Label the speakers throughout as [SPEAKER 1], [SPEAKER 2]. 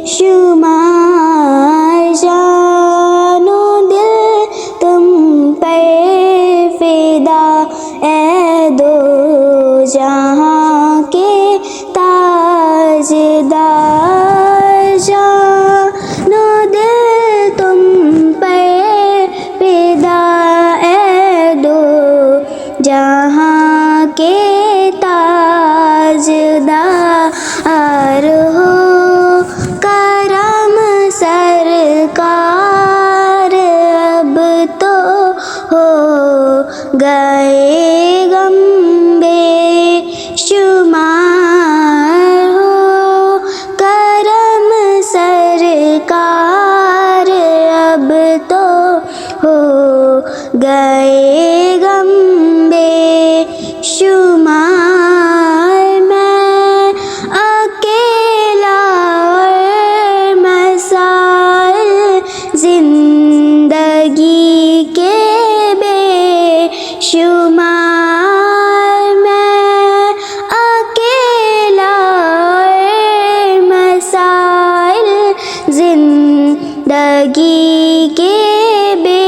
[SPEAKER 1] شمار جان و دل تم پر فدا، اے دو جہاں کے تاجدار، جان و دل تم پر فدا، اے دو جہاں کے تاجدار، ہو کرم سرکار اب تو ہو گئے غم بے شمار، ہو کرم سرکار اب تو ہو گئے غم بے شمار، میں اکیلا اور مسائل زندگی کے بے شمار، میں اکیلا اور مسائل زندگی کے بے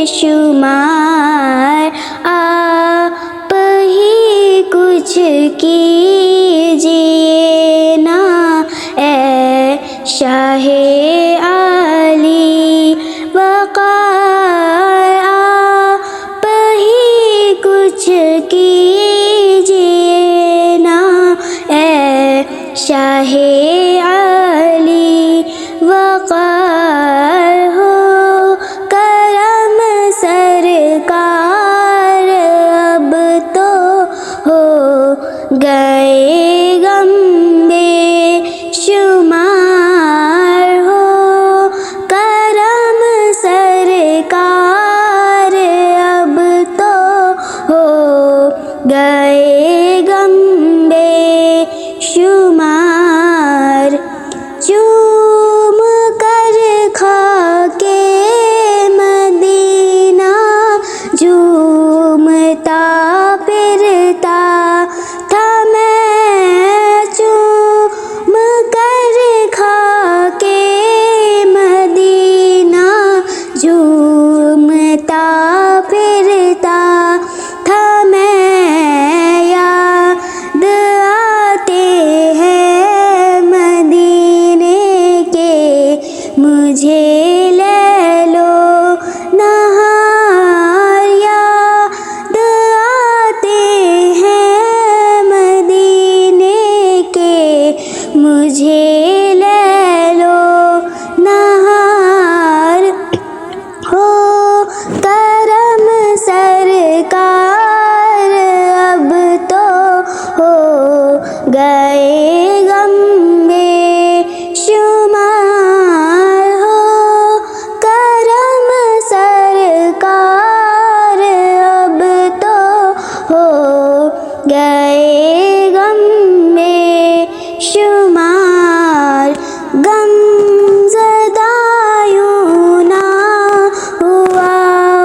[SPEAKER 1] شمار، آپ ہی کچھ کیجیے نا اے شاہ علی وقار، آپ ہی کچھ کیجیے نا اے شاہ علی وقار، ہو کرم سرکار اب تو ہو گئے غم بے شمار، ہو کرم سرکار اب تو ہو گئے غم بے شمار، چوم کر کھا کے مدینہ جھومتا پھرتا تھا میں، چوم کر کھا کے مدینہ جھومتا پھرتا تھا میں، یاد آتے ہیں مدینے کے مجھے لے لو نہار، یاد آتے ہیں مدینے کے مجھے لے لو نہار، ہو کرم سرکار اب تو ہو گئے غم بے شمار، ہو کرم سرکار اب تو ہو گئے غم بے شمار، غم زدہ یوں نہ ہوا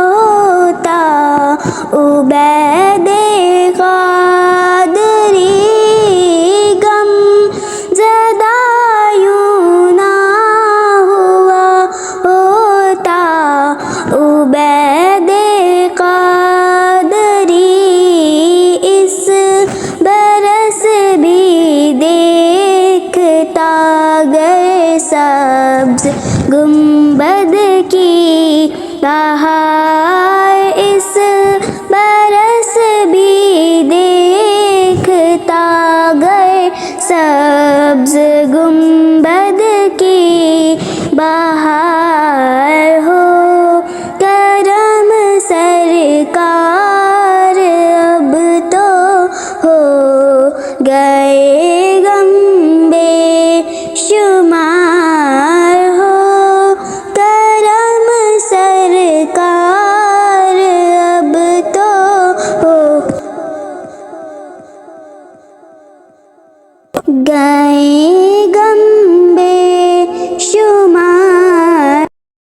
[SPEAKER 1] ہوتا عبید قادری، غم زدہ یوں نہ ہوا ہوتا عبید قادری، اس برس بھی دیکھتا گر سبز گنبد کی بہار،